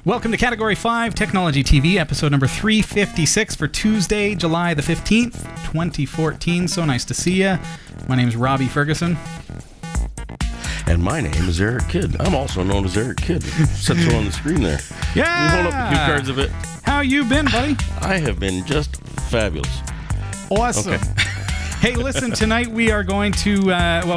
Welcome to Category 5 Technology TV, episode number 356 for Tuesday, July the 15th, 2014. So nice to see you. My name is Robbie Ferguson. And my name is Eric Kidd. I'm also known as Eric Kidd. It says so on the screen there. Yeah! You hold up the cue cards of it. How you been, buddy? I have been just fabulous. Awesome. Okay. Hey, listen, tonight we are going to,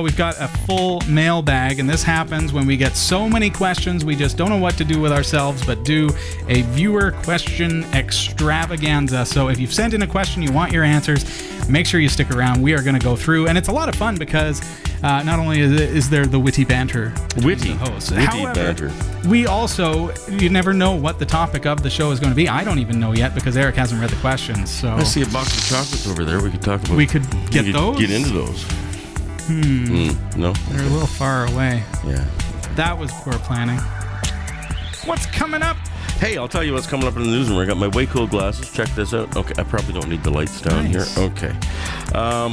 we've got a full mailbag, and this happens when we get so many questions we just don't know what to do with ourselves, but do a viewer question extravaganza. So if you've sent in a question, you want your answers, make sure you stick around. We are going to go through, and it's a lot of fun because not only is there the witty banter between the hosts. However, banter. We also, you never know what the topic of the show is going to be. I don't even know yet because Eric hasn't read the questions. So I see a box of chocolates over there. We could talk about. We could get those. Get into those. No, they're a little far away. Yeah, that was poor planning. What's coming up? Hey, I'll tell you what's coming up in the newsroom. I got my way cool glasses. Check this out. Okay, I probably don't need the lights down here. Okay. Well,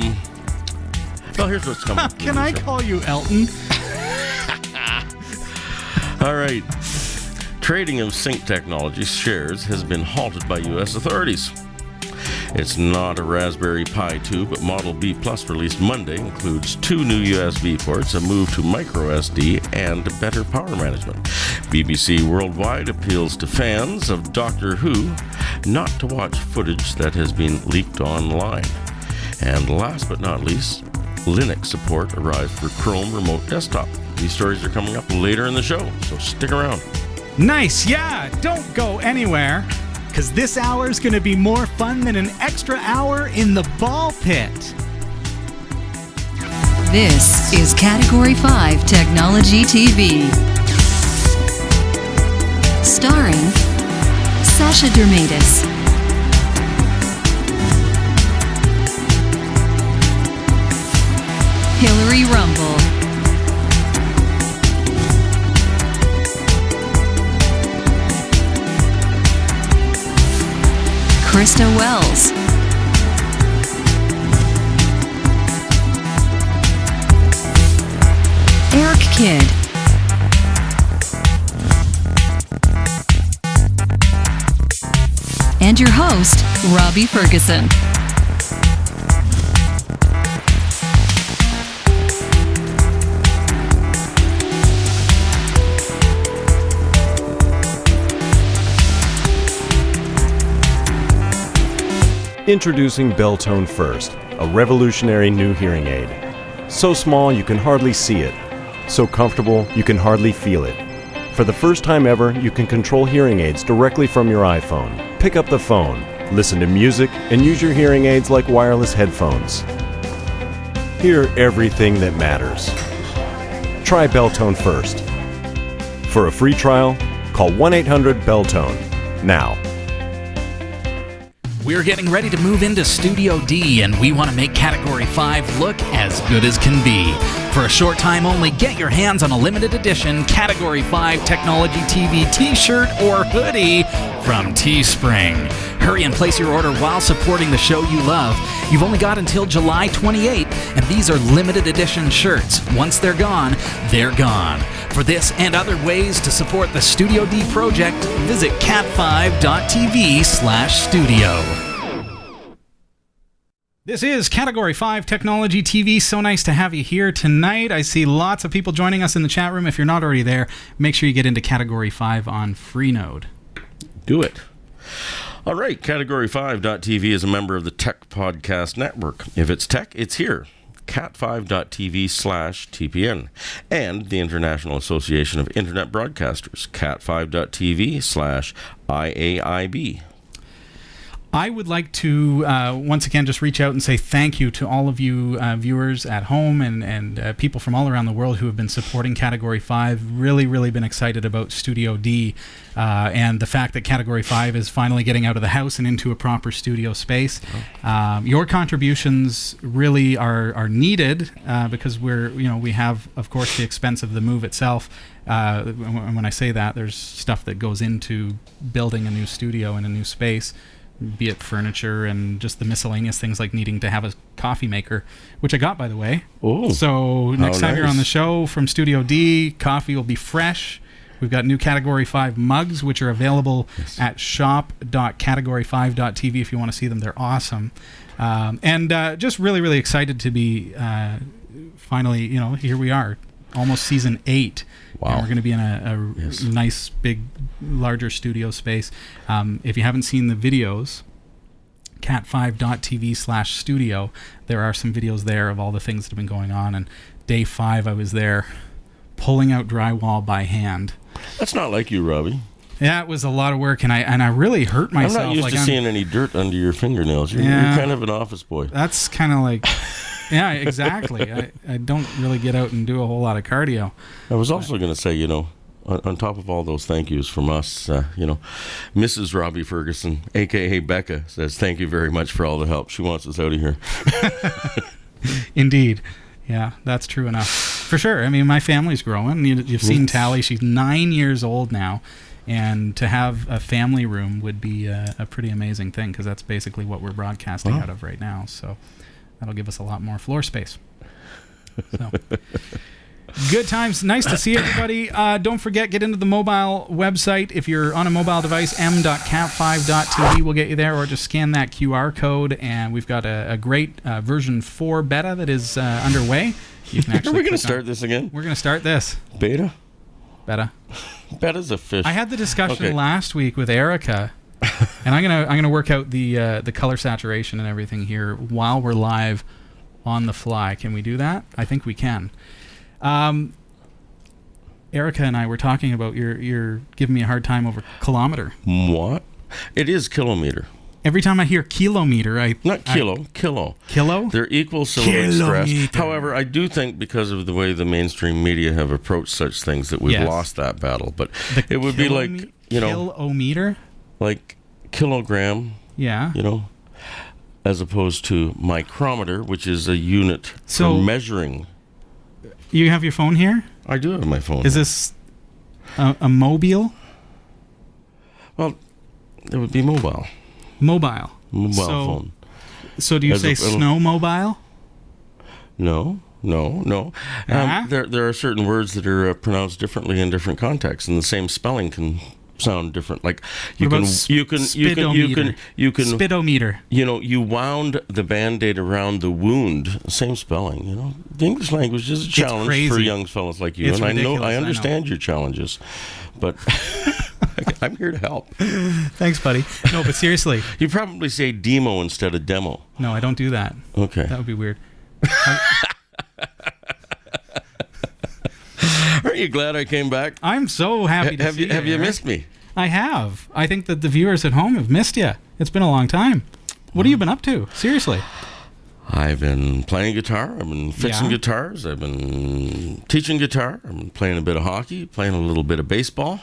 here's what's coming up. Can I call you Elton? All right. Trading of Sync Technology shares has been halted by U.S. authorities. It's not a Raspberry Pi 2, but Model B Plus released Monday includes 2 new USB ports, a move to micro SD, and better power management. BBC Worldwide appeals to fans of Doctor Who not to watch footage that has been leaked online. And last but not least, Linux support arrives for Chrome Remote Desktop. These stories are coming up later in the show, so stick around. Nice, yeah, don't go anywhere, because this hour is going to be more fun than an extra hour in the ball pit. This is Category 5 Technology TV. Starring Sasha Dermatis, Hillary Rumble, Krista Wells, Eric Kidd, and your host, Robbie Ferguson. Introducing Belltone First, a revolutionary new hearing aid. So small you can hardly see it. So comfortable you can hardly feel it. For the first time ever, you can control hearing aids directly from your iPhone. Pick up the phone, listen to music, and use your hearing aids like wireless headphones. Hear everything that matters. Try Belltone First. For a free trial, call 1-800-BELLTONE now. We're getting ready to move into Studio D, and we want to make Category 5 look as good as can be. For a short time only, get your hands on a limited edition Category 5 Technology TV t-shirt or hoodie from Teespring. Hurry and place your order while supporting the show you love. You've only got until July 28th, and these are limited edition shirts. Once they're gone, they're gone. For this and other ways to support the Studio D project, visit cat5.tv/studio. This is Category 5 Technology TV. So nice to have you here tonight. I see lots of people joining us in the chat room. If you're not already there, make sure you get into Category 5 on Freenode. Do it. All right, Category5.tv is a member of the Tech Podcast Network. If it's tech, it's here. cat5.tv/TPN, and the International Association of Internet Broadcasters, cat5.tv/IAIB. I would like to once again just reach out and say thank you to all of you viewers at home and people from all around the world who have been supporting Category 5. Really been excited about Studio D and the fact that Category 5 is finally getting out of the house and into a proper studio space. Your contributions really are needed because we have, of course, the expense of the move itself. And when I say that, there's stuff that goes into building a new studio in a new space, be it furniture and just the miscellaneous things like needing to have a coffee maker, which I got, by the way. Oh, so next time you're on the show from Studio D, coffee will be fresh, We've got new Category 5 mugs, which are available at shop.category5.tv if you want to see them. They're awesome. And just really, really excited to be finally, here we are, almost season 8. Wow. And we're going to be in a nice, big, larger studio space. If you haven't seen the videos, cat5.tv/studio, there are some videos there of all the things that have been going on. And day 5, I was there pulling out drywall by hand. That's not like you, Robbie. Yeah, it was a lot of work, and I really hurt myself. I'm not used to seeing any dirt under your fingernails. You're kind of an office boy. That's kind of like, yeah, exactly. I don't really get out and do a whole lot of cardio. I was also going to say, on top of all those thank yous from us, Mrs. Robbie Ferguson, a.k.a. Becca, says thank you very much for all the help. She wants us out of here. Indeed. Yeah, that's true enough. For sure. I mean, my family's growing. You've seen Tally. She's 9 years old now. And to have a family room would be a pretty amazing thing, because that's basically what we're broadcasting out of right now. So that'll give us a lot more floor space. So good times. Nice to see everybody. Don't forget, get into the mobile website. If you're on a mobile device, m.cat5.tv will get you there, or just scan that QR code. And we've got a great version 4 beta that is underway. You can actually Are we going to start this again? We're going to start this. Beta? Beta's a fish. I had the discussion last week with Erica, and I'm gonna work out the color saturation and everything here while we're live on the fly. Can we do that? I think we can. Erica and I were talking about you're giving me a hard time over kilometer. What? It is kilometer. Every time I hear kilometer, kilo. Kilo? They're equal, similar, expressed. However, I do think because of the way the mainstream media have approached such things that we've lost that battle. But it would be like, kilometer? Like kilogram. Yeah. As opposed to micrometer, which is a unit for measuring. You have your phone here? I do have my phone. Is this a mobile? Well, it would be mobile. Mobile phone. So do you say snowmobile? No. There are certain words that are pronounced differently in different contexts, and the same spelling can sound different. Like you can speedometer. You wound the Band-Aid around the wound. Same spelling. The English language is a challenge for young fellas like you, it's and ridiculous, I understand your challenges, but I'm here to help. Thanks, buddy. No, but seriously. You probably say demo instead of demo. No, I don't do that. Okay. That would be weird. Aren't you glad I came back? I'm so happy to see you. Have you missed me? I have. I think that the viewers at home have missed you. It's been a long time. What have you been up to? Seriously. I've been playing guitar. I've been fixing guitars. I've been teaching guitar. I've been playing a bit of hockey, playing a little bit of baseball.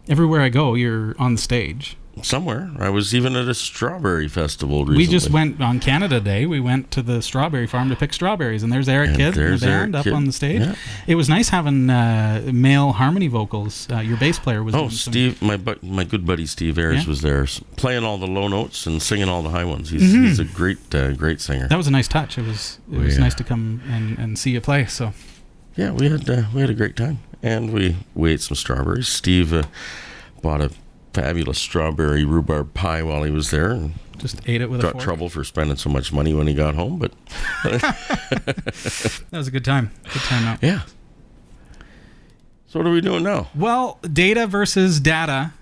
Everywhere I go, you're on the stage. Somewhere. I was even at a strawberry festival recently. We just went on Canada Day. We went to the strawberry farm to pick strawberries, and there's Eric Kidd and the band up on the stage. Yeah. It was nice having male harmony vocals. Your bass player was. Oh, Steve, my good buddy Steve Ayers was there, playing all the low notes and singing all the high ones. He's a great singer. That was a nice touch. It was nice to come and see you play. So. Yeah, we had a great time, and we ate some strawberries. Steve bought a fabulous strawberry rhubarb pie while he was there, and just ate it with a fork. Got trouble for spending so much money when he got home, but that was a good time. Good time out. Yeah. So what are we doing now? Well, data versus data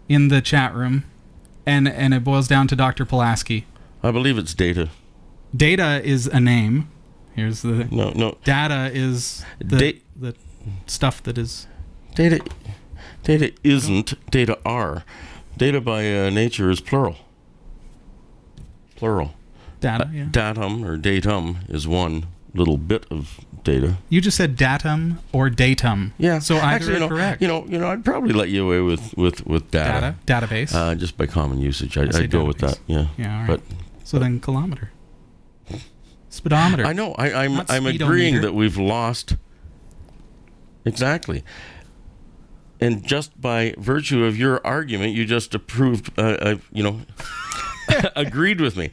in the chat room, and it boils down to Dr. Pulaski. I believe it's data. Data is a name. Here's the no. Data is the stuff that is data. Data isn't. Data are. Data by nature is plural. Data, yeah. Datum or datum is one little bit of data. You just said datum or datum. Yeah. So either are correct. I'd probably let you away with data. Database. Just by common usage. I'd go with that. Yeah. Yeah. All right. But so then kilometer. Speedometer. I know. I'm agreeing that we've lost. Exactly. And just by virtue of your argument, you just approved, agreed with me.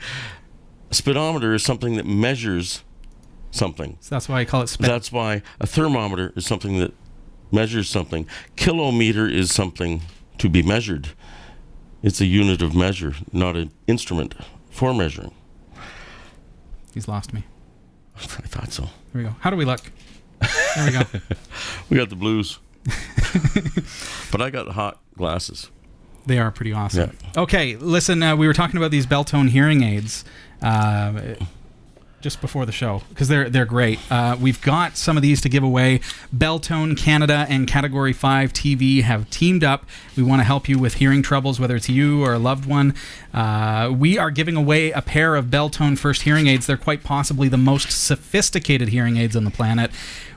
Speedometer is something that measures something. So that's why I call it sped. That's why a thermometer is something that measures something. Kilometer is something to be measured. It's a unit of measure, not an instrument for measuring. He's lost me. I thought so. There we go. How do we look? There we go. We got the blues. But I got hot glasses. They are pretty awesome. Yeah. Okay, listen, we were talking about these Beltone hearing aids just before the show, because they're great. We've got some of these to give away. Beltone Canada and Category 5 TV have teamed up. We want to help you with hearing troubles, whether it's you or a loved one. We are giving away a pair of Beltone First hearing aids. They're quite possibly the most sophisticated hearing aids on the planet.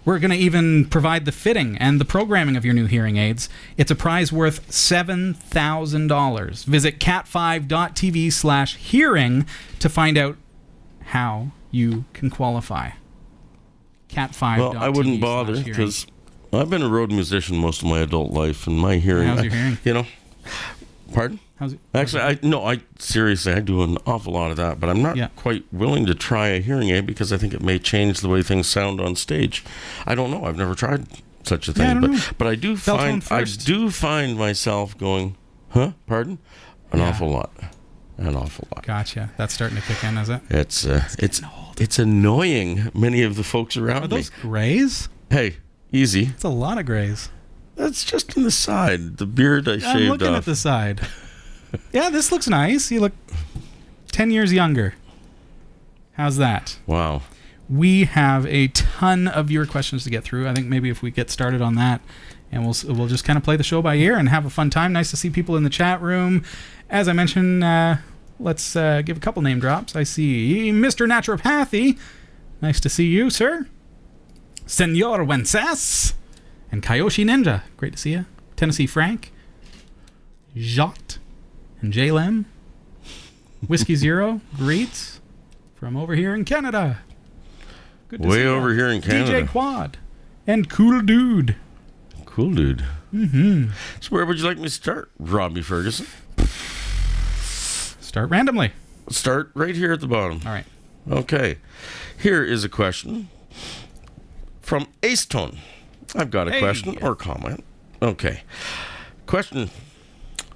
We're going to even provide the fitting and the programming of your new hearing aids. It's a prize worth $7,000. Visit cat5.tv/hearing to find out how you can qualify. Cat5.tv/hearing. Well, I wouldn't bother, because I've been a road musician most of my adult life, and my hearing... How's your hearing? Pardon? How's it? Actually, I seriously, I do an awful lot of that, but I'm not quite willing to try a hearing aid because I think it may change the way things sound on stage. I don't know. I've never tried such a thing, but I do find myself going, huh? Pardon? An awful lot. An awful lot. Gotcha. That's starting to kick in, is it? It's annoying. Many of the folks around me. Are those grays? Hey, easy. It's a lot of grays. That's just on the side. The beard I shaved off. I'm looking at the side. Yeah, this looks nice. You look 10 years younger. How's that? Wow. We have a ton of your questions to get through. I think maybe if we get started on that, and we'll just kind of play the show by ear and have a fun time. Nice to see people in the chat room. As I mentioned, let's give a couple name drops. I see Mr. Naturopathy. Nice to see you, sir. Senor Wenceslas. And Kyoshi Ninja. Great to see you. Tennessee Frank. Jot. And J-Lem. Whiskey Zero. Greets. From over here in Canada. Good to see you. Over here in Canada. DJ Quad. And Cool Dude. Cool Dude. Mm-hmm. So where would you like me to start, Robbie Ferguson? Start randomly. Start right here at the bottom. All right. Okay. Here is a question from Acetone. I've got a question or comment. Okay. Question.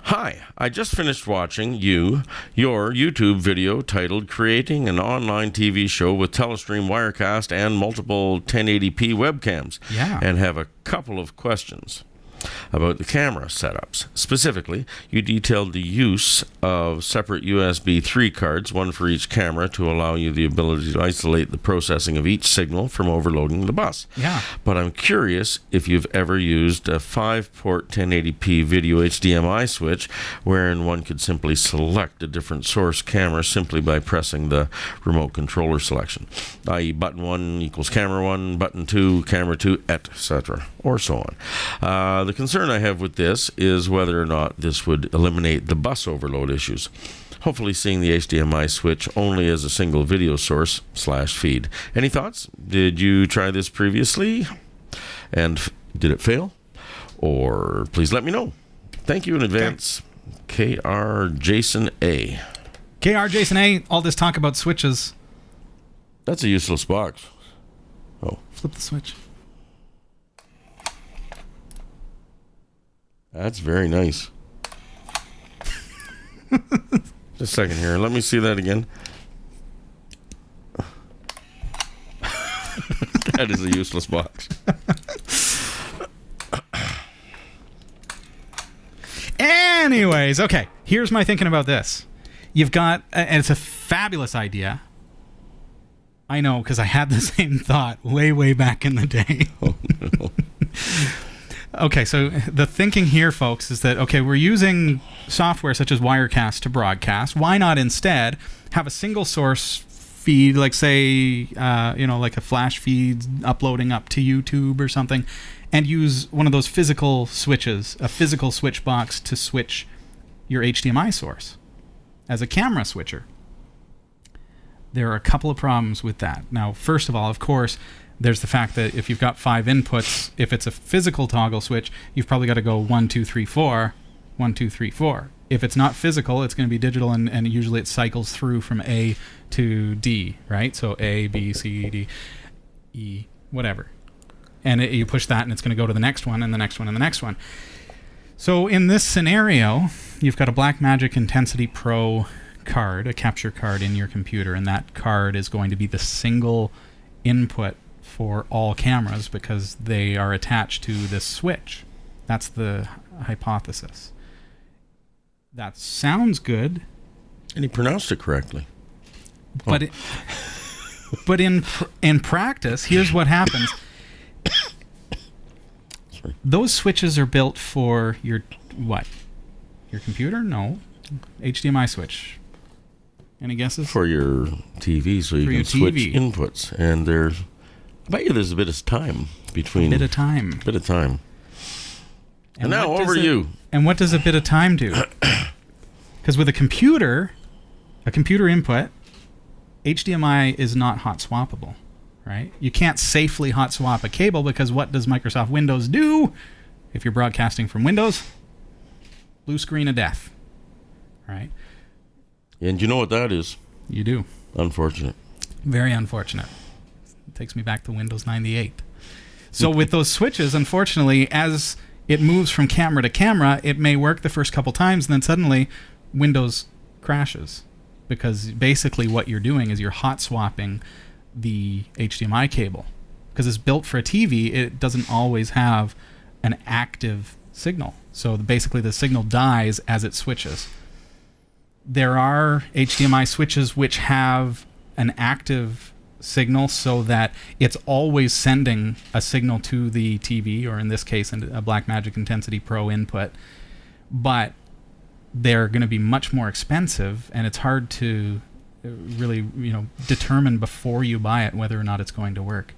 Hi, I just finished watching your YouTube video titled Creating an Online TV Show with Telestream Wirecast and multiple 1080p webcams. Yeah. And have a couple of questions about the camera setups. Specifically, you detailed the use of separate USB 3 cards, one for each camera, to allow you the ability to isolate the processing of each signal from overloading the bus. Yeah. But I'm curious if you've ever used a 5-port 1080p video HDMI switch wherein one could simply select a different source camera simply by pressing the remote controller selection, i.e. button 1 equals camera 1, button 2, camera 2, etc., or so on. The concern I have with this is whether or not this would eliminate the bus overload issues. Hopefully seeing the HDMI switch only as a single video source / feed. Any thoughts? Did you try this previously? And did it fail? Or please let me know. Thank you in advance. Okay. KR Jason A. KR Jason A. All this talk about switches. That's a useless box. Oh. Flip the switch. That's very nice. Just a second here. Let me see that again. That is a useless box. Anyways, okay. Here's my thinking about this. You've got, and it's a fabulous idea. I know, because I had the same thought way back in the day. Oh, no. Okay, so the thinking here, folks, is that, okay, we're using software such as Wirecast to broadcast. Why not instead have a single source feed, like say, like a flash feed uploading up to YouTube or something, and use one of those physical switches, a physical switch box to switch your HDMI source as a camera switcher. There are a couple of problems with that. Now, first of all, of course, there's the fact that if you've got 5 inputs, if it's a physical toggle switch, you've probably got to go 1, 2, 3, 4, 1, 2, 3, 4. If it's not physical, it's going to be digital, and usually it cycles through from A to D, right? So A, B, C, D, E, whatever. and you push that, and it's going to go to the next one, and the next one, and the next one. So in this scenario, you've got a Blackmagic Intensity Pro card, a capture card in your computer, and that card is going to be the single input for all cameras because they are attached to this switch. That's the hypothesis. That sounds good. And he pronounced it correctly. But but in practice, here's what happens. Sorry. Those switches are built for your what? Your computer? No. HDMI switch. Any guesses? For your TV, so you can switch inputs. And I bet you there's a bit of time between. A bit of time. Bit of time. And now over to you. And what does a bit of time do? Because with a computer input, HDMI is not hot swappable, right? You can't safely hot swap a cable because what does Microsoft Windows do? If you're broadcasting from Windows, blue screen of death, right? And you know what that is? You do. Unfortunate. Very unfortunate. It takes me back to Windows 98. So with those switches, unfortunately, as it moves from camera to camera, it may work the first couple times, and then suddenly Windows crashes. Because basically what you're doing is you're hot swapping the HDMI cable. Because it's built for a TV, it doesn't always have an active signal. So basically the signal dies as it switches. There are HDMI switches which have an active signal so that it's always sending a signal to the TV, or in this case a Blackmagic Intensity Pro input. But they're going to be much more expensive, and it's hard to really, determine before you buy it whether or not it's going to work.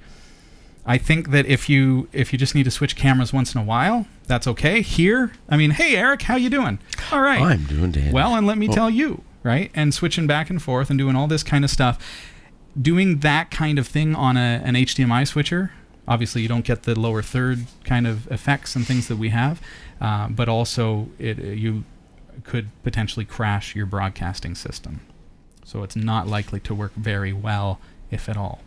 I think that if you just need to switch cameras once in a while, that's okay. Here, hey Eric, how you doing? All right. I'm doing dandy. Well, and let me tell you, right? And switching back and forth and doing all this kind of stuff, doing that kind of thing on an HDMI switcher, obviously you don't get the lower third kind of effects and things that we have, but also you could potentially crash your broadcasting system. So it's not likely to work very well, if at all.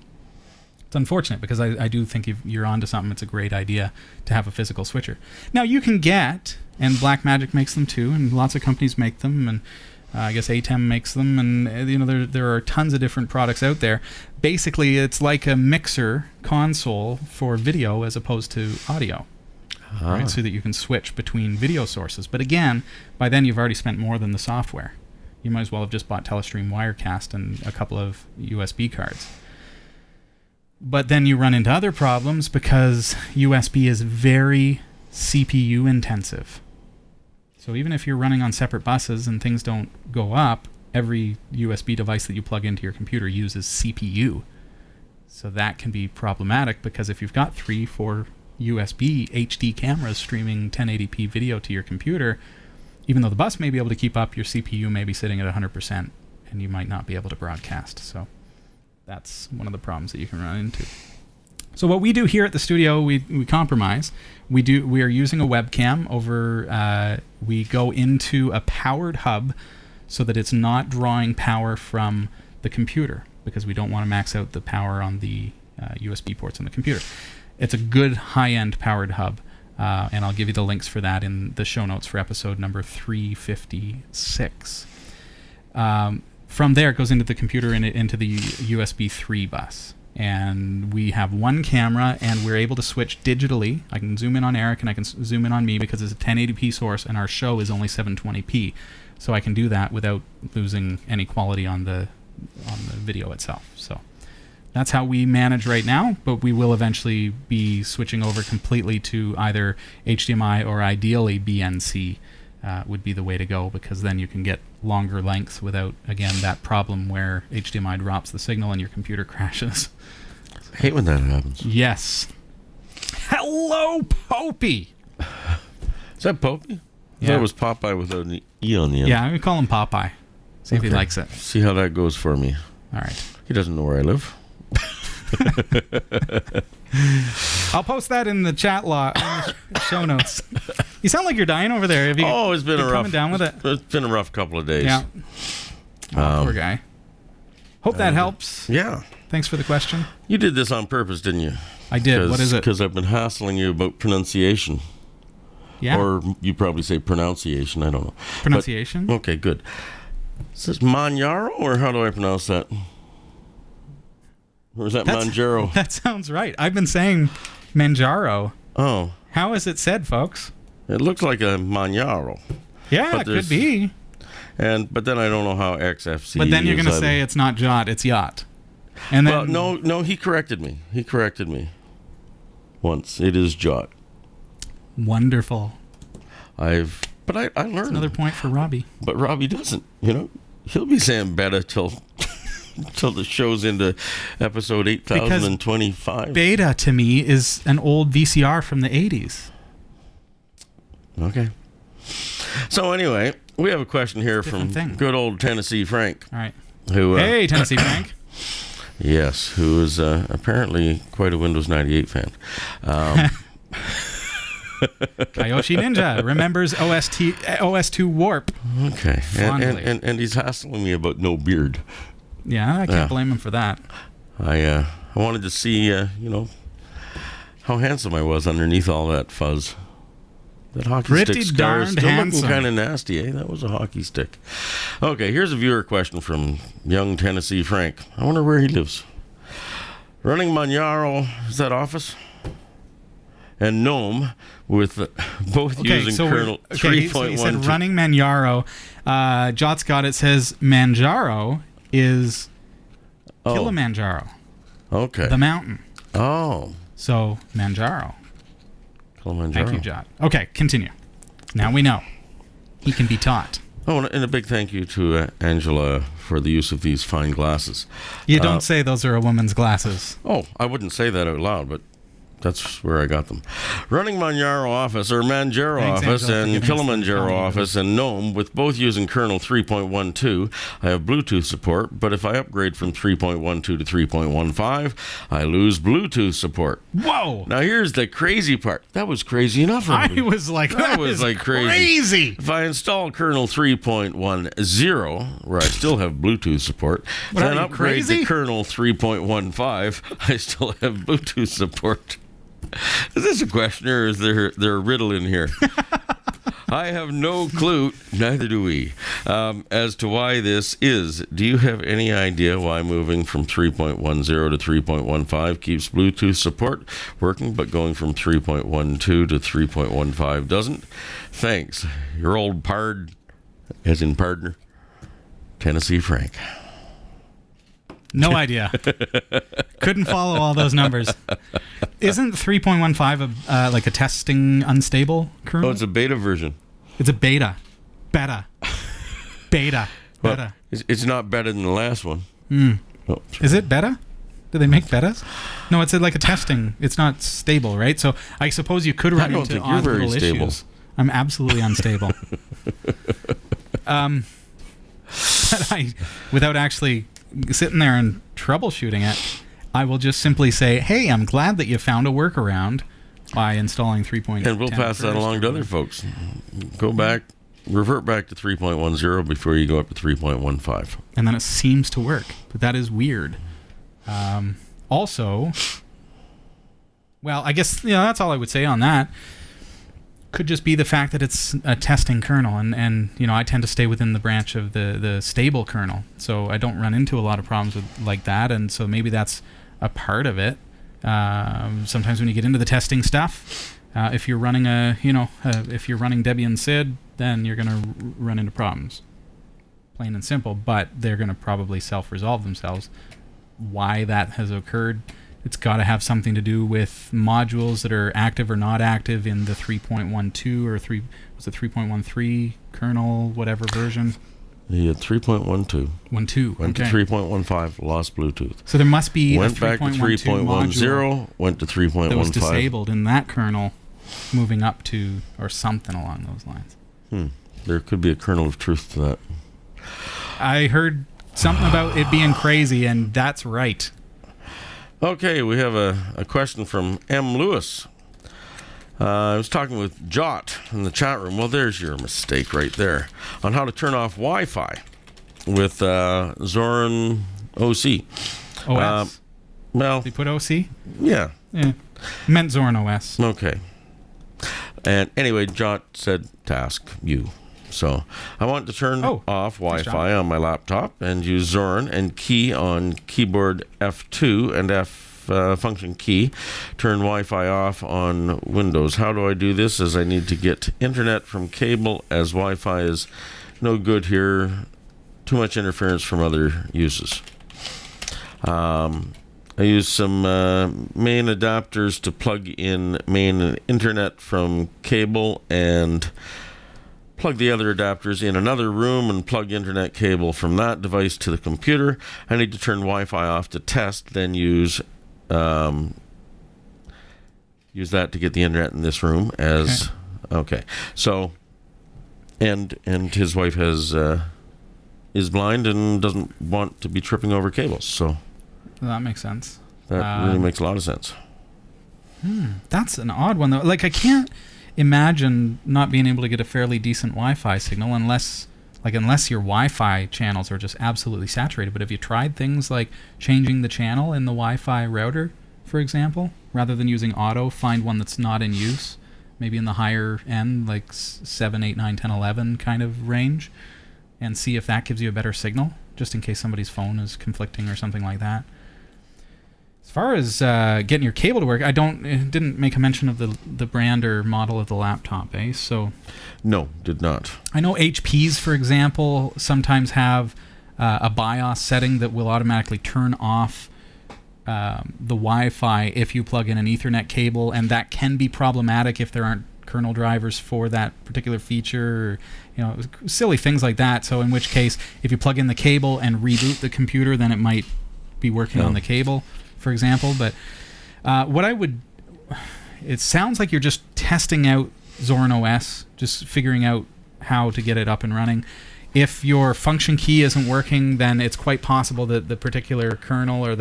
It's unfortunate because I do think if you're onto something, it's a great idea to have a physical switcher. Now you can get, and Blackmagic makes them too, and lots of companies make them, and I guess ATEM makes them, and there are tons of different products out there. Basically, it's like a mixer console for video as opposed to audio. Right, so that you can switch between video sources. But again, by then you've already spent more than the software. You might as well have just bought Telestream Wirecast and a couple of USB cards. But then you run into other problems because USB is very CPU intensive. So even if you're running on separate buses and things don't go up, every USB device that you plug into your computer uses CPU. So that can be problematic because if you've got 3-4 USB HD cameras streaming 1080p video to your computer, even though the bus may be able to keep up, your CPU may be sitting at 100% and you might not be able to broadcast. So that's one of the problems that you can run into. So what we do here at the studio, we compromise. We are using a webcam over, we go into a powered hub so that it's not drawing power from the computer because we don't want to max out the power on the USB ports on the computer. It's a good high-end powered hub, and I'll give you the links for that in the show notes for episode number 356. From there, it goes into the computer and into the USB 3 bus. And we have one camera, and we're able to switch digitally. I can zoom in on Eric, and I can zoom in on me because it's a 1080p source, and our show is only 720p. So I can do that without losing any quality on the video itself. So that's how we manage right now, but we will eventually be switching over completely to either HDMI or ideally BNC would be the way to go, because then you can get longer lengths without, again, that problem where HDMI drops the signal and your computer crashes. I hate when that happens. Yes. Hello, Popey! Is that Popey? Yeah. That was Popeye without an E on the end. Yeah, I'm going to call him Popeye. See if he likes it. See how that goes for me. All right. He doesn't know where I live. I'll post that in the chat show notes. You sound like you're dying over there. It's been a rough. Down with it? It's been a rough couple of days. Yeah. Poor guy. Hope that helps. Yeah. Thanks for the question. You did this on purpose, didn't you? I did. What is it? Because I've been hassling you about pronunciation. Yeah. Or you probably say pronunciation. I don't know. Pronunciation? Okay, good. Is this Manjaro, or how do I pronounce that? Or is that Manjaro? That sounds right. I've been saying Manjaro. Oh. How is it said, folks? It looks like a Manjaro. Yeah, it could be. But then I don't know how XFC. But then you're going to say it's not Jot, it's Yacht. And then, well, no, he corrected me. He corrected me once. It is Jot. Wonderful. But I learned. That's another point for Robbie. But Robbie doesn't. He'll be saying beta till the show's into episode 8025. Because beta to me is an old VCR from the 80s. Okay. So anyway, we have a question here from good old Tennessee Frank. All right. Hey, Tennessee Frank. Yes, who is apparently quite a Windows 98 fan. Kyoshi Ninja remembers OS2 Warp. Okay. And he's hassling me about no beard. Yeah, I can't blame him for that. I wanted to see, how handsome I was underneath all that fuzz. That hockey stick scar is still looking kind of nasty, eh? That was a hockey stick. Okay, here's a viewer question from young Tennessee Frank. I wonder where he lives. Running Manjaro, is that Office? And GNOME with both using kernel 3.12. So you said running Manjaro. Jot's got it says Manjaro is Kilimanjaro. Okay. The mountain. Oh. So Manjaro. Kilimanjaro. Thank you, Jot. Okay, continue. Now we know. He can be taught. Oh, and a big thank you to Angela for the use of these fine glasses. You don't say those are a woman's glasses. Oh, I wouldn't say that out loud, but that's where I got them. Running Manjaro Office or Manjaro Office and Kilimanjaro Office and GNOME with both using kernel 3.12. I have Bluetooth support, but if I upgrade from 3.12 to 3.15, I lose Bluetooth support. Whoa! Now here's the crazy part. That was crazy enough. I was like, that was like crazy. If I install kernel 3.10, where I still have Bluetooth support, then upgrade to kernel 3.15, I still have Bluetooth support. Is this a question or is there a riddle in here? I have no clue, neither do we, as to why this is. Do you have any idea why moving from 3.10 to 3.15 keeps Bluetooth support working, but going from 3.12 to 3.15 doesn't? Thanks. Your old pard, as in partner, Tennessee Frank. No idea. Couldn't follow all those numbers. Isn't 3.15 like a testing unstable kernel? Oh, it's a beta version. It's a beta. Beta. Well, it's not better than the last one. Oh, is it beta? Do they make betas? No, it's like a testing. It's not stable, right? So I suppose you could run into odd little issues. I'm absolutely unstable. But without actually sitting there and troubleshooting it, I will just simply say, hey, I'm glad that you found a workaround by installing 3.10. And we'll pass that along to other folks. Revert back to 3.10 before you go up to 3.15. And then it seems to work, but that is weird. Also, well, I guess that's all I would say on that. Could just be the fact that it's a testing kernel, and I tend to stay within the branch of the stable kernel, so I don't run into a lot of problems like that, and so maybe that's a part of it. Sometimes when you get into the testing stuff, if you're running if you're running Debian SID, then you're going to run into problems, plain and simple. But they're going to probably self-resolve themselves. Why that has occurred? It's got to have something to do with modules that are active or not active in the 3.12 or 3.13 kernel, whatever version. Yeah, 3.12. Went to 3.15, lost Bluetooth. So there must be went back to 3.10, went to 3.15. That was disabled in that kernel, moving up to, or something along those lines. There could be a kernel of truth to that. I heard something about it being crazy, and that's right. Okay, we have a question from M. Lewis. I was talking with Jot in the chat room. Well, there's your mistake right there on how to turn off Wi-Fi with Zorin OS. OS. Well, Did you put OC? yeah. Yeah. Meant Zorin OS. Okay. And anyway, Jot said task you. So I want to turn off Wi-Fi on my laptop and use Zorin and key on keyboard F2 and function key. Turn Wi-Fi off on Windows. How do I do this? As I need to get internet from cable, as Wi-Fi is no good here. Too much interference from other uses. I use some main adapters to plug in main internet from cable and plug the other adapters in another room and plug internet cable from that device to the computer. I need to turn Wi-Fi off to test, then use that to get the internet in this room as okay. So and his wife has is blind and doesn't want to be tripping over cables, so that makes sense. That really makes a lot of sense. That's an odd one, though. Like, I can't imagine not being able to get a fairly decent Wi-Fi signal unless your Wi-Fi channels are just absolutely saturated. But have you tried things like changing the channel in the Wi-Fi router, for example, rather than using auto? Find one that's not in use, maybe in the higher end, like 7, 8, 9, 10, 11 kind of range, and see if that gives you a better signal, just in case somebody's phone is conflicting or something like that. As far as getting your cable to work, it didn't make a mention of the brand or model of the laptop, eh? So no, did not. I know HPs, for example, sometimes have a BIOS setting that will automatically turn off the Wi-Fi if you plug in an Ethernet cable, and that can be problematic if there aren't kernel drivers for that particular feature, or, silly things like that. So in which case, if you plug in the cable and reboot the computer, then it might be working on the cable, for example. But it sounds like you're just testing out Zorin OS, just figuring out how to get it up and running. If your function key isn't working, then it's quite possible that the particular kernel or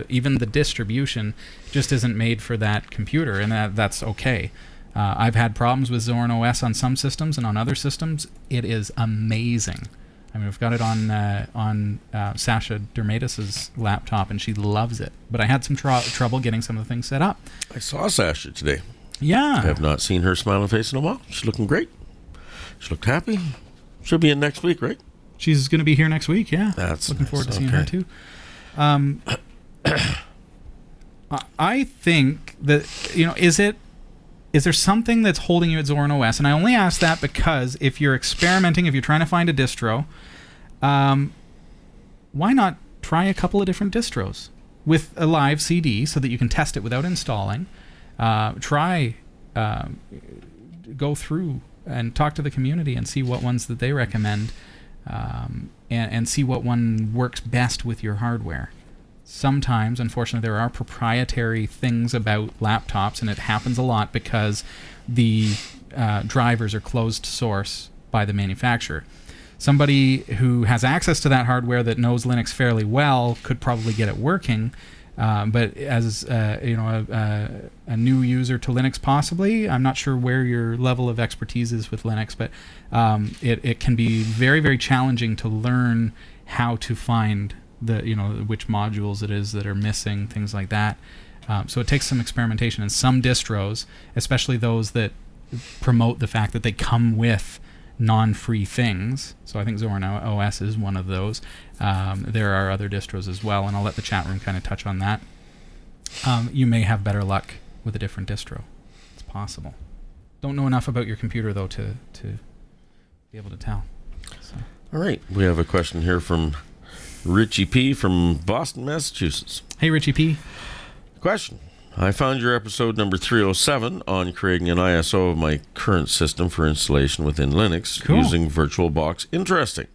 even the distribution just isn't made for that computer, and that's okay. I've had problems with Zorin OS on some systems, and on other systems, it is amazing. I mean, we've got it on Sasha Dermatis' laptop, and she loves it. But I had some trouble getting some of the things set up. I saw Sasha today. Yeah. I have not seen her smiling face in a while. She's looking great. She looked happy. She'll be in next week, right? She's going to be here next week, yeah. That's looking nice. forward to seeing her, too. I think that, is there something that's holding you at Zorin OS? And I only ask that because if you're experimenting, if you're trying to find a distro, why not try a couple of different distros with a live CD so that you can test it without installing? Go through and talk to the community and see what ones that they recommend, and see what one works best with your hardware. Sometimes, unfortunately, there are proprietary things about laptops, and it happens a lot because the drivers are closed source by the manufacturer. Somebody who has access to that hardware that knows Linux fairly well could probably get it working, but as a new user to Linux, possibly, I'm not sure where your level of expertise is with Linux, but it can be very, very challenging to learn how to find which modules it is that are missing, things like that. So it takes some experimentation, and some distros, especially those that promote the fact that they come with non-free things. So I think Zorin OS is one of those. There are other distros as well, and I'll let the chat room kind of touch on that. You may have better luck with a different distro. It's possible. Don't know enough about your computer, though, to be able to tell. So. All right. We have a question here from Richie P. from Boston, Massachusetts. Hey, Richie P. Question. I found your episode number 307 on creating an ISO of my current system for installation within Linux using VirtualBox interesting.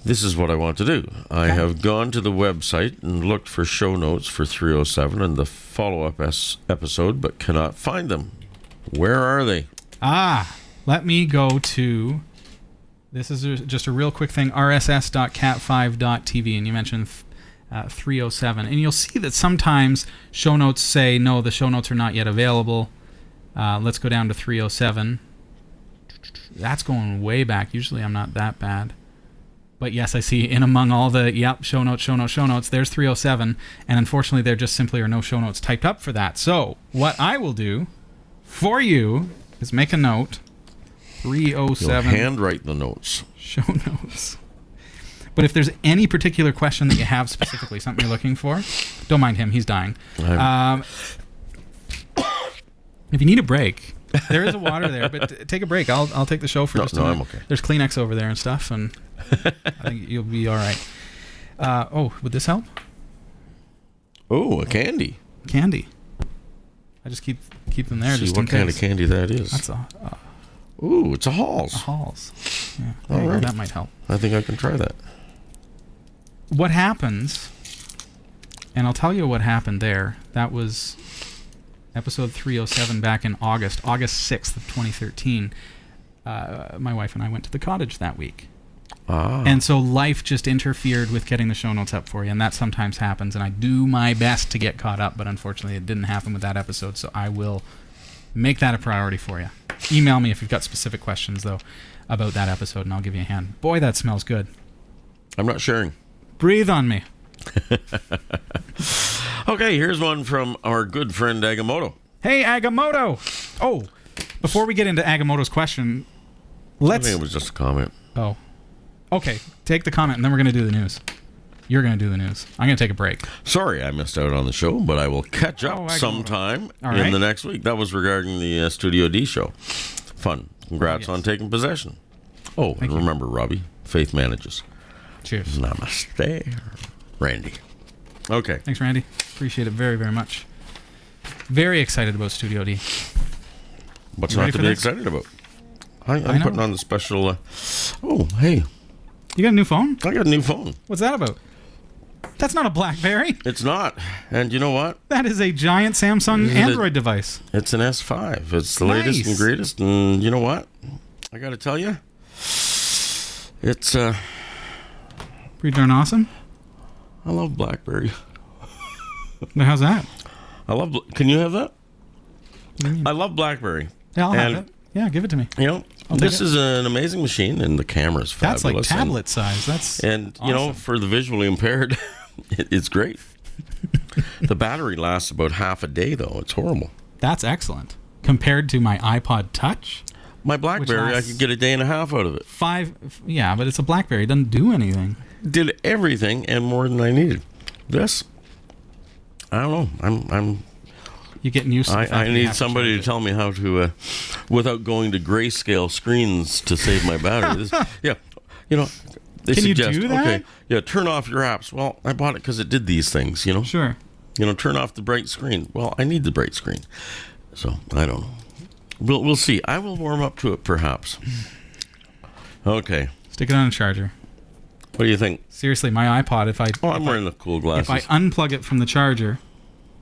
This is what I want to do. I have gone to the website and looked for show notes for 307 and the follow-up episode, but cannot find them. Where are they? Let me go to... This is just a real quick thing, rss.cat5.tv, and you mentioned 307. And you'll see that sometimes show notes say, no, the show notes are not yet available. Let's go down to 307. That's going way back. Usually I'm not that bad. But yes, I see in among all the, show notes, there's 307. And unfortunately, there just simply are no show notes typed up for that. So what I will do for you is make a note. 307. You'll handwrite the notes. Show notes. But if there's any particular question that you have specifically, something you're looking for, don't mind him. He's dying. If you need a break, there is a water there, but take a break. I'll take the show for just a minute. I'm okay. There's Kleenex over there and stuff, and I think you'll be all right. Would this help? Oh, a candy. Candy. I just keep them there. See just what in kind case. of candy that is. That's Ooh, it's a Halls. a Halls. Yeah, All right. that might help. I think I can try that. What happens, and I'll tell you what happened there. That was episode 307 back in August 6th of 2013. My wife and I went to the cottage that week. And so life just interfered with getting the show notes up for you, and that sometimes happens, and I do my best to get caught up, but unfortunately it didn't happen with that episode, so I will make that a priority for you. Email me if you've got specific questions, though, about that episode, and I'll give you a hand. Boy, that smells good. I'm not sharing. Breathe on me. Okay, here's one from our good friend Agamotto. Hey, Agamotto! Oh, before we get into Agamotto's question, I think it was just a comment. Oh. Okay, take the comment, and then we're going to do the news. You're going to do the news. I'm going to take a break. Sorry I missed out on the show, but I will catch up sometime in the next week. That was regarding the Studio D show. Fun. Congrats on taking possession. Oh, and remember, Robbie, faith manages. Cheers. Namaste, Randy. Okay. Thanks, Randy. Appreciate it very, very much. Very excited about Studio D. What's not to be excited about? I'm putting on the special... oh, hey. You got a new phone? I got a new phone. What's that about? That's not a BlackBerry. It's not. And you know what? That is a giant Samsung Android device. It's an S5. It's the latest and greatest. And you know what? I got to tell you, it's... pretty darn awesome. I love BlackBerry. Now, how's that? Can you have that? I love BlackBerry. Yeah, I'll have it. Yeah, give it to me. You know, this is an amazing machine, and the camera's fabulous. That's like tablet size. That's and awesome. You know, for the visually impaired, it's great. The battery lasts about half a day, though. It's horrible. That's excellent compared to my iPod Touch. My BlackBerry, I could get a day and a half out of it. Yeah, but it's a BlackBerry. It doesn't do anything. Did everything and more than I needed. This, I don't know. I'm. You're getting used to it. I need somebody to tell me how to, without going to grayscale screens to save my battery. Yeah, you know, they suggest, you do that? Okay, yeah, turn off your apps. Well, I bought it because it did these things, you know? Sure. You know, turn off the bright screen. Well, I need the bright screen. So, I don't know. We'll see. I will warm up to it, perhaps. Okay. Stick it on a charger. What do you think? Seriously, my iPod, I'm wearing the cool glasses. If I unplug it from the charger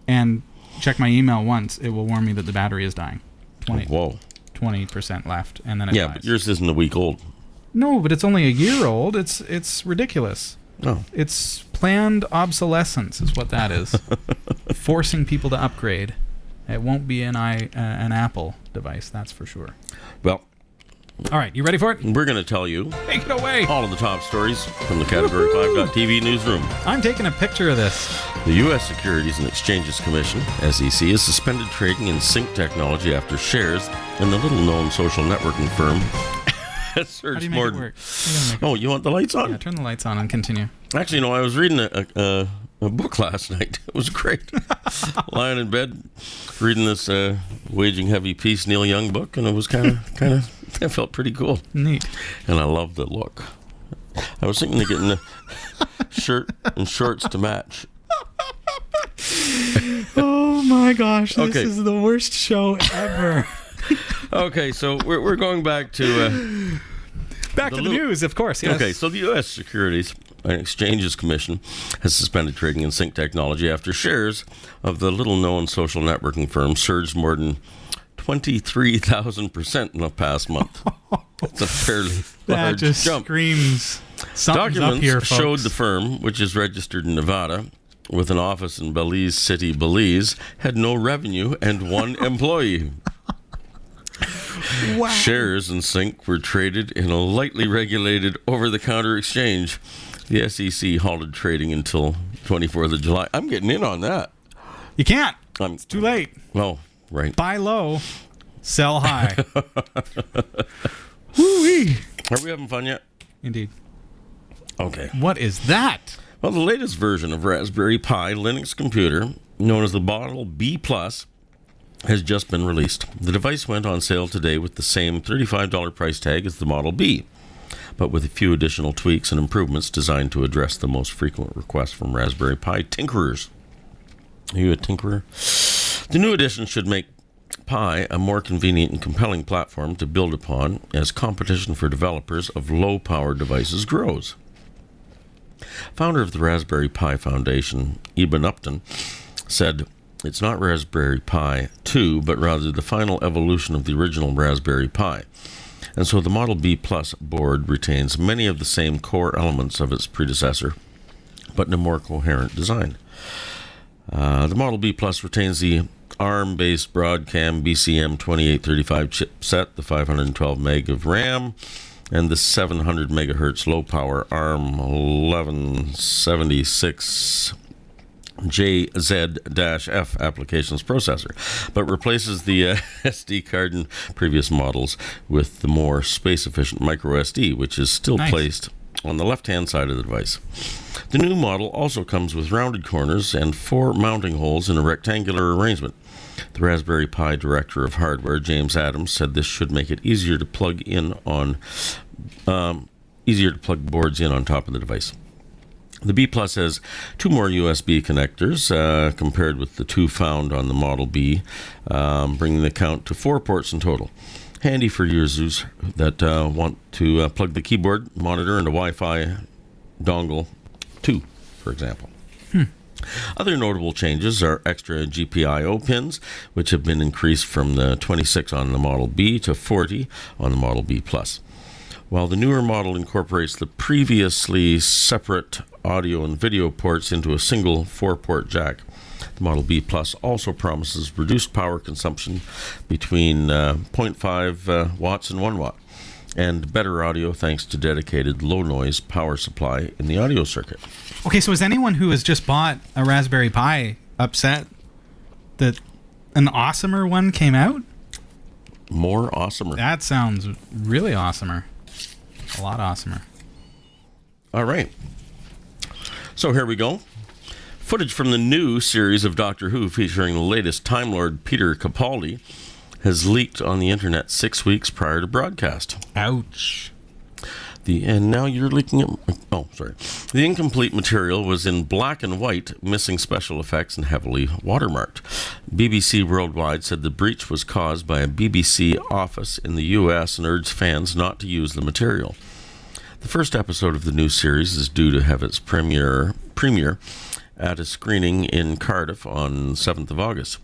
and check my email once, it will warn me that the battery is dying. 20% left, and then it dies. But yours isn't a week old. No, but it's only a year old. It's ridiculous. No. It's planned obsolescence is what that is. Forcing people to upgrade. It won't be an Apple device, that's for sure. Well, all right, you ready for it? We're going to tell you Take it away. All of the top stories from the Category 5.tv newsroom. I'm taking a picture of this. The U.S. Securities and Exchanges Commission, SEC, has suspended trading in sync technology after shares in the little-known social networking firm How do you make it work? You want the lights on? Yeah, turn the lights on and continue. Actually, no, I was reading a book last night. It was great. Lying in bed, reading this Waging Heavy Peace Neil Young book, and it was kind of, I felt pretty cool. Neat. And I loved the look. I was thinking of getting a shirt and shorts to match. Oh my gosh, this is the worst show ever. Okay, so we're going back to... back to the news, of course, yes. Okay, so the U.S. Securities and Exchanges Commission has suspended trading in sync technology after shares of the little-known social networking firm surged more than 23,000% in the past month. That's a fairly large just jump. Screams something's Documents up here, folks. showed the firm, which is registered in Nevada, with an office in Belize City, Belize, had no revenue and one employee. Wow. Shares in Sync were traded in a lightly regulated over-the-counter exchange. The SEC halted trading until 24th of July. I'm getting in on that. You can't. It's too late. Oh, right. Buy low, sell high. Woo-wee. Are we having fun yet? Indeed. Okay. What is that? Well, the latest version of Raspberry Pi Linux computer, known as the Model B+, has just been released. The device went on sale today with the same $35 price tag as the Model B, but with a few additional tweaks and improvements designed to address the most frequent requests from Raspberry Pi tinkerers. Are you a tinkerer? The new edition should make Pi a more convenient and compelling platform to build upon as competition for developers of low-power devices grows. Founder of the Raspberry Pi Foundation, Eben Upton, said, "It's not Raspberry Pi 2, but rather the final evolution of the original Raspberry Pi. And so the Model B Plus board retains many of the same core elements of its predecessor, but in a more coherent design. The Model B Plus retains the ARM-based Broadcom BCM2835 chipset, the 512 meg of RAM, and the 700 megahertz low-power ARM 1176 JZ-F applications processor, but replaces the SD card in previous models with the more space-efficient micro SD, which is still placed on the left-hand side of the device. The new model also comes with rounded corners and 4 mounting holes in a rectangular arrangement. The Raspberry Pi director of hardware, James Adams, said this should make it easier to plug boards in on top of the device. The B Plus has 2 more USB connectors compared with the 2 found on the Model B, bringing the count to 4 ports in total. Handy for users that want to plug the keyboard, monitor, and a Wi-Fi dongle too, for example. Other notable changes are extra GPIO pins, which have been increased from the 26 on the Model B to 40 on the Model B Plus. While the newer model incorporates the previously separate audio and video ports into a single 4-port jack, the Model B Plus also promises reduced power consumption between 0.5 watts and 1 watt, and better audio thanks to dedicated low-noise power supply in the audio circuit. Okay, so is anyone who has just bought a Raspberry Pi upset that an awesomer one came out? More awesomer. That sounds really awesomer. A lot awesomer. All right. So here we go. Footage from the new series of Doctor Who featuring the latest Time Lord Peter Capaldi has leaked on the internet 6 weeks prior to broadcast. Ouch. And now you're leaking it. Oh, sorry. The incomplete material was in black and white, missing special effects and heavily watermarked. BBC Worldwide said the breach was caused by a BBC office in the US and urged fans not to use the material. The first episode of the new series is due to have its premiere at a screening in Cardiff on 7th of August.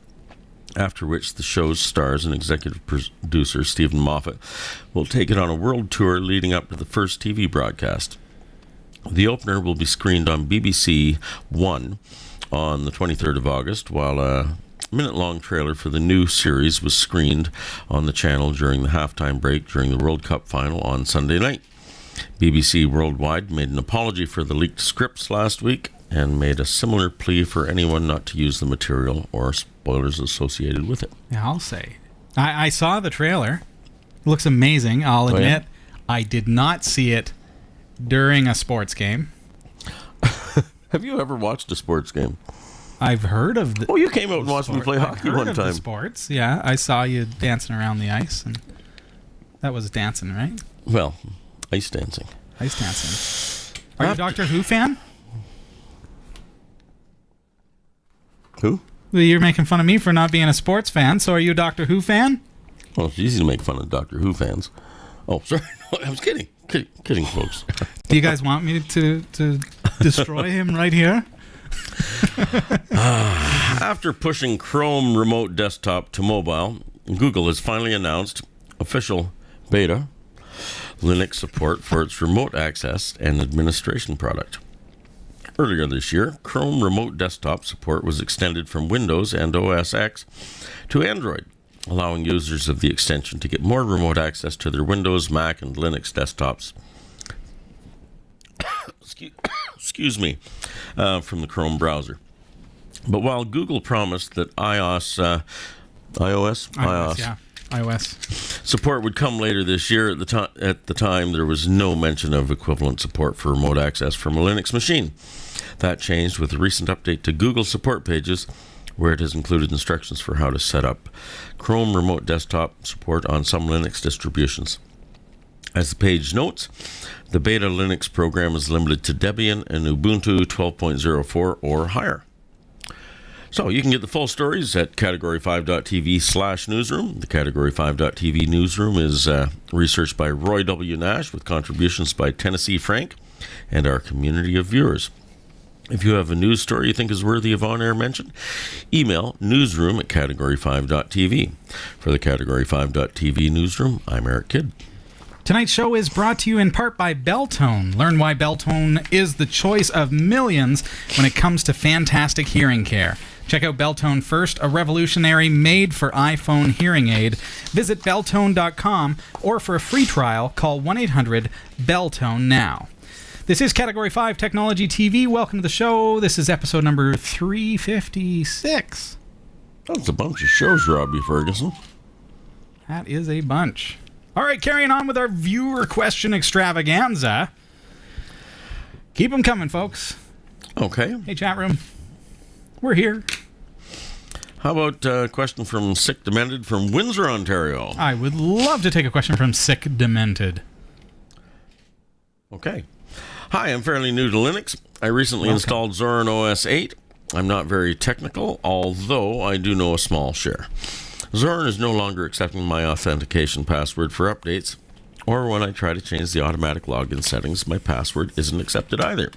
After which the show's stars and executive producer Stephen Moffat will take it on a world tour leading up to the first TV broadcast. The opener will be screened on BBC One on the 23rd of August, while a minute-long trailer for the new series was screened on the channel during the halftime break during the World Cup final on Sunday night. BBC Worldwide made an apology for the leaked scripts last week and made a similar plea for anyone not to use the material or spoilers associated with it. Yeah, I'll say. I saw the trailer. It looks amazing. I'll admit, I did not see it during a sports game. Have you ever watched a sports game? I've heard of the... Oh, you came out and watched me play hockey one time. The sports, yeah. I saw you dancing around the ice, and that was dancing, right? Well, ice dancing. Ice dancing. Are you a Doctor Who fan? Who? Well, you're making fun of me for not being a sports fan, so are you a Doctor Who fan? Well, it's easy to make fun of Doctor Who fans. Oh, sorry. No, I was kidding. Kidding, folks. Do you guys want me to destroy him right here? After pushing Chrome Remote Desktop to mobile, Google has finally announced official beta Linux support for its remote access and administration product. Earlier this year, Chrome Remote Desktop support was extended from Windows and OS X to Android, allowing users of the extension to get more remote access to their Windows, Mac, and Linux desktops. Excuse me, from the Chrome browser. But while Google promised that iOS support would come later this year, at the time there was no mention of equivalent support for remote access from a Linux machine. That changed with a recent update to Google support pages, where it has included instructions for how to set up Chrome remote desktop support on some Linux distributions. As the page notes, the beta Linux program is limited to Debian and Ubuntu 12.04 or higher. So you can get the full stories at category5.tv/newsroom. The category5.tv newsroom is researched by Roy W. Nash with contributions by Tennessee Frank and our community of viewers. If you have a news story you think is worthy of on-air mention, email newsroom@category5.tv. For the category5.tv newsroom, I'm Eric Kidd. Tonight's show is brought to you in part by Beltone. Learn why Beltone is the choice of millions when it comes to fantastic hearing care. Check out Beltone First, a revolutionary made-for-iPhone hearing aid. Visit Beltone.com, or for a free trial, call 1-800-BELTONE now. This is Category 5 Technology TV. Welcome to the show. This is episode number 356. That's a bunch of shows, Robbie Ferguson. That is a bunch. All right, carrying on with our viewer question extravaganza. Keep them coming, folks. Okay. Hey, chat room. We're here. How about a question from Sick Demented from Windsor, Ontario? I would love to take a question from Sick Demented. Okay. Hi, I'm fairly new to Linux. I recently installed Zorin OS 8. I'm not very technical, although I do know a small share. Zorin is no longer accepting my authentication password for updates, or when I try to change the automatic login settings, my password isn't accepted either.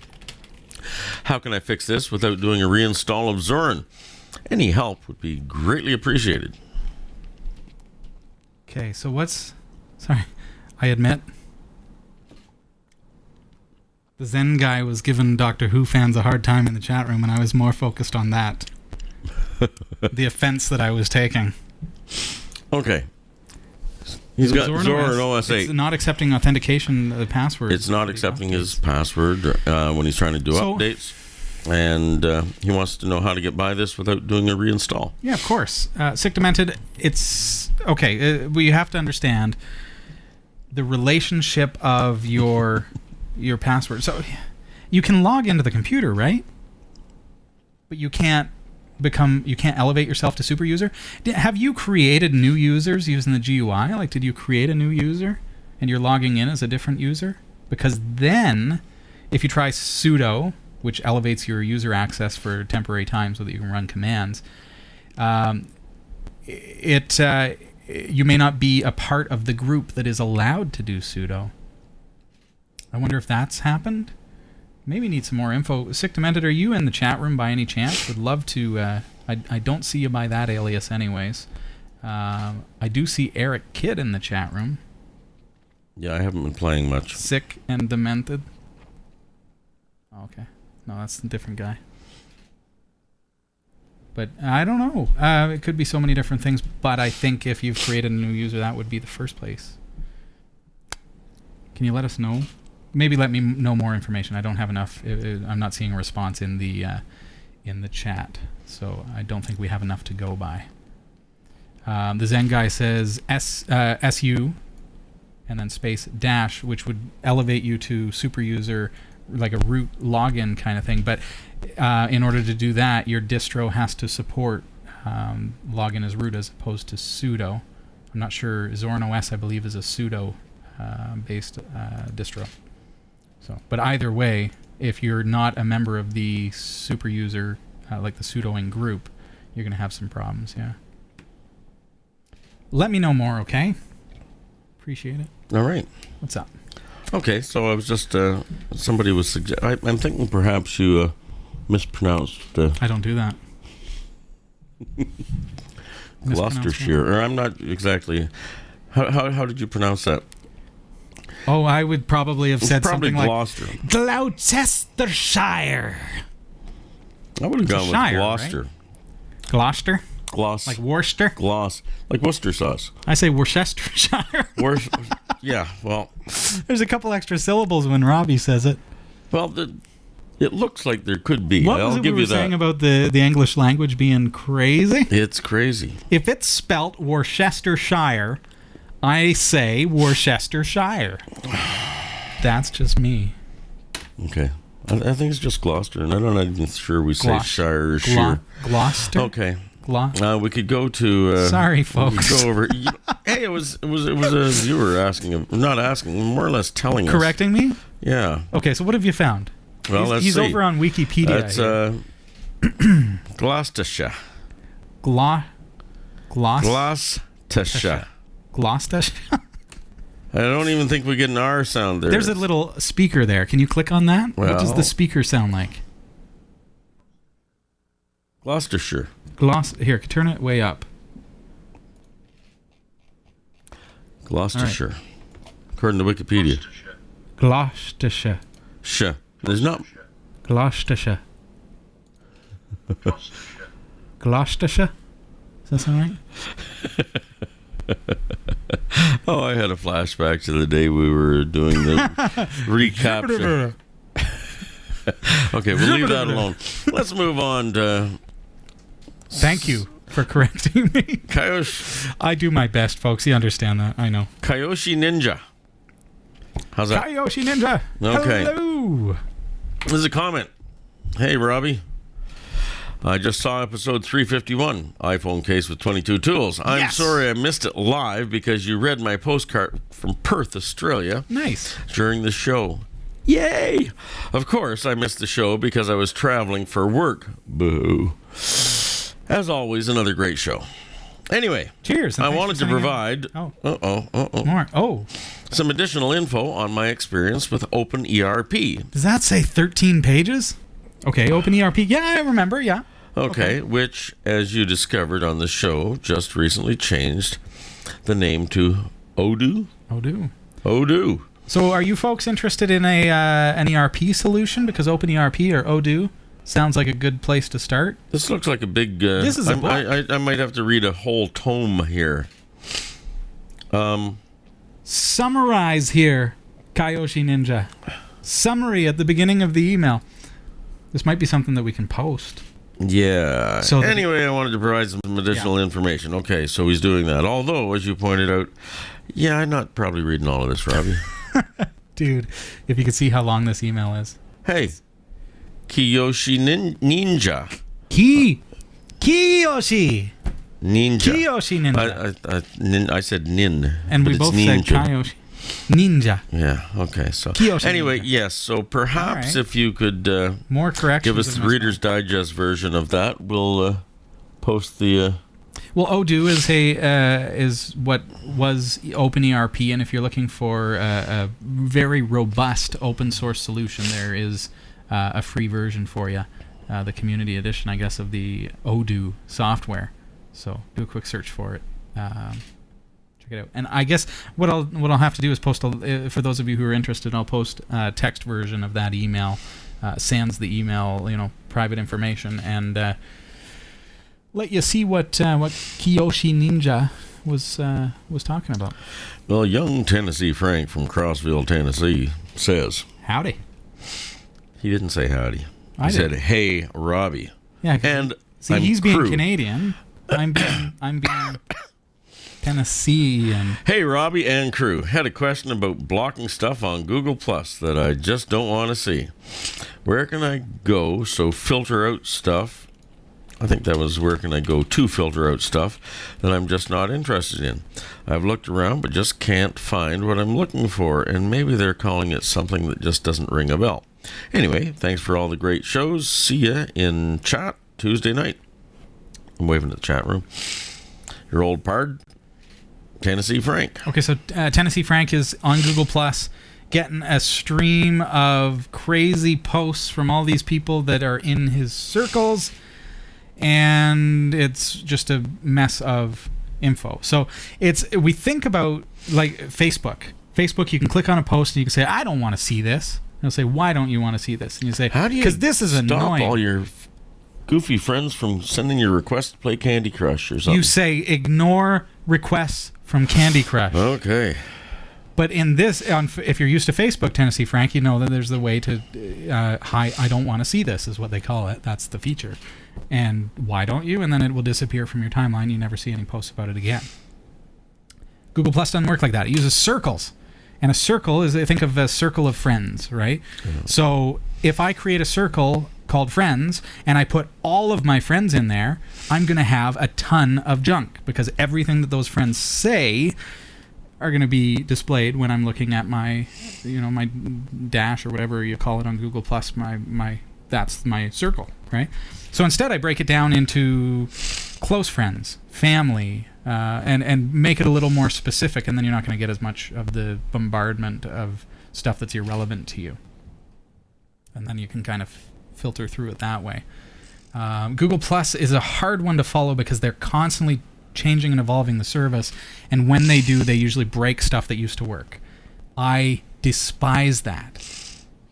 How can I fix this without doing a reinstall of Zorin? Any help would be greatly appreciated. Okay, so sorry, I admit, the Zen guy was giving Doctor Who fans a hard time in the chat room, and I was more focused on that. The offense that I was taking. Okay. He's got Zorin OS 8. It's not accepting authentication the password. It's not accepting his password when he's trying to do updates. And he wants to know how to get by this without doing a reinstall. Yeah, of course. Sick Demented, it's... Okay, we have to understand the relationship of your password. So you can log into the computer, right? But you can't elevate yourself to super user. Have you created new users using the GUI? Like, did you create a new user and you're logging in as a different user? Because then, if you try sudo, which elevates your user access for temporary time so that you can run commands, you may not be a part of the group that is allowed to do sudo. I wonder if that's happened. Maybe need some more info. Sick Demented, are you in the chat room by any chance? Would love to... I don't see you by that alias anyways. I do see Eric Kidd in the chat room. Yeah, I haven't been playing much. Sick and Demented. Oh, okay. No, that's a different guy. But I don't know. It could be so many different things, but I think if you've created a new user, that would be the first place. Can you let us know? Maybe let me know more information. I don't have enough. I'm not seeing a response in the chat, so I don't think we have enough to go by. The Zen guy says SU and then space dash, which would elevate you to super user, like a root login kind of thing. But in order to do that, your distro has to support login as root as opposed to sudo. I'm not sure. Zorin OS, I believe, is a sudo based distro. So, but either way, if you're not a member of the super user, like the sudoing group, you're going to have some problems, yeah. Let me know more, okay? Appreciate it. All right. What's up? Okay, so I was just, somebody was I'm thinking perhaps you mispronounced... I don't do that. Gloucestershire, or I'm not exactly... How did you pronounce that? Oh, I would probably have said something Gloucester. Like Gloucestershire. I would have gone with Gloucester. Right? Gloucester? Gloss. Like Worcester? Gloss. Like Worcester sauce. I say Worcestershire. Yeah, well. There's a couple extra syllables when Robbie says it. Well, it looks like there could be. What was it we were saying about the English language being crazy? It's crazy. If it's spelt Worcestershire, I say Worcestershire. That's just me. Okay. I think it's just Gloucester, and I'm not even sure we say Shire or Shire. Gloucester? Okay. We could go to... Sorry, folks. Go over... Hey, it was a viewer asking, not asking, more or less telling us. Correcting me? Yeah. Okay, so what have you found? Well, he's over on Wikipedia. That's Gloucestershire. Gloucestershire. Gloucestershire? I don't even think we get an R sound there. There's a little speaker there. Can you click on that? Well, what does the speaker sound like? Gloucestershire. Here, turn it way up. Gloucestershire. Right. According to Wikipedia. Gloucestershire. There's not... Gloucestershire. Gloucestershire? Does that sound right? Oh, I had a flashback to the day we were doing the recapture. Okay, we'll leave that alone. Let's move on to... Thank you for correcting me. Kyoshi. I do my best, folks. You understand that. I know. Kyoshi Ninja. How's that? Kyoshi Ninja. Okay. Hello. There's a comment. Hey, Robbie. I just saw episode 351, iPhone case with 22 tools. I'm sorry I missed it live because you read my postcard from Perth, Australia. Nice. During the show. Yay! Of course, I missed the show because I was traveling for work. Boo. As always, another great show. Anyway. Cheers. I wanted to provide... More. Some additional info on my experience with OpenERP. Does that say 13 pages? Okay, OpenERP. Yeah, I remember, yeah. Okay, which, as you discovered on the show, just recently changed the name to Odoo. Odoo. So are you folks interested in an ERP solution? Because OpenERP or Odoo sounds like a good place to start. This looks like a big... this is a book. I might have to read a whole tome here. Summarize here, Kyoshi Ninja. Summary at the beginning of the email. This might be something that we can post. Yeah. So anyway, I wanted to provide some additional information. Okay, so he's doing that. Although, as you pointed out, I'm not probably reading all of this, Robbie. Dude, if you could see how long this email is. Hey, Kyoshi Ninja. Kyoshi. Ninja. Kyoshi Ninja. I said nin. And we both said Kyoshi. Ninja. Yeah, okay. So Kyoshi anyway, Ninja. Yes, so perhaps if you could more corrections, give us the Reader's Digest version of that, we'll post the... Well, Odoo is what was OpenERP, and if you're looking for a very robust open source solution, there is a free version for you, the community edition, I guess, of the Odoo software. So do a quick search for it. Check it out. And I guess what I'll have to do is post for those of you who are interested, I'll post a text version of that email, sans the email, private information, and let you see what Kyoshi Ninja was talking about. Well, young Tennessee Frank from Crossville, Tennessee says, "Howdy." He didn't say howdy. He said, "Hey, Robbie." Yeah. And see, he's being Canadian. I'm being Tennessean. Hey, Robbie and crew. Had a question about blocking stuff on Google Plus that I just don't want to see. Where can I go filter out stuff? I think that was where can I go to filter out stuff that I'm just not interested in. I've looked around but just can't find what I'm looking for, and maybe they're calling it something that just doesn't ring a bell. Anyway, thanks for all the great shows. See ya in chat Tuesday night. I'm waving at the chat room. Your old pard, Tennessee Frank. Okay, so Tennessee Frank is on Google Plus, getting a stream of crazy posts from all these people that are in his circles, and it's just a mess of info. So we think about like Facebook. Facebook, you can click on a post and you can say, I don't want to see this. And they'll say, why don't you want to see this? And you say, because this is annoying. All your goofy friends from sending your request to play Candy Crush or something. You say ignore requests from Candy Crush. Okay. But in this, if you're used to Facebook, Tennessee Frank, you know that there's the way to, hi, I don't want to see this, is what they call it. That's the feature. And why don't you? And then it will disappear from your timeline. You never see any posts about it again. Google Plus doesn't work like that. It uses circles. And a circle is, think of a circle of friends, right? Yeah. So if I create a circle called friends and I put all of my friends in there, I'm going to have a ton of junk because everything that those friends say are going to be displayed when I'm looking at my, my dash or whatever you call it on Google Plus. That's my circle, right? So instead, I break it down into close friends, family, and make it a little more specific, and then you're not going to get as much of the bombardment of stuff that's irrelevant to you. And then you can kind of filter through it that way. Google Plus is a hard one to follow because they're constantly changing and evolving the service, and when they do, they usually break stuff that used to work. I despise that.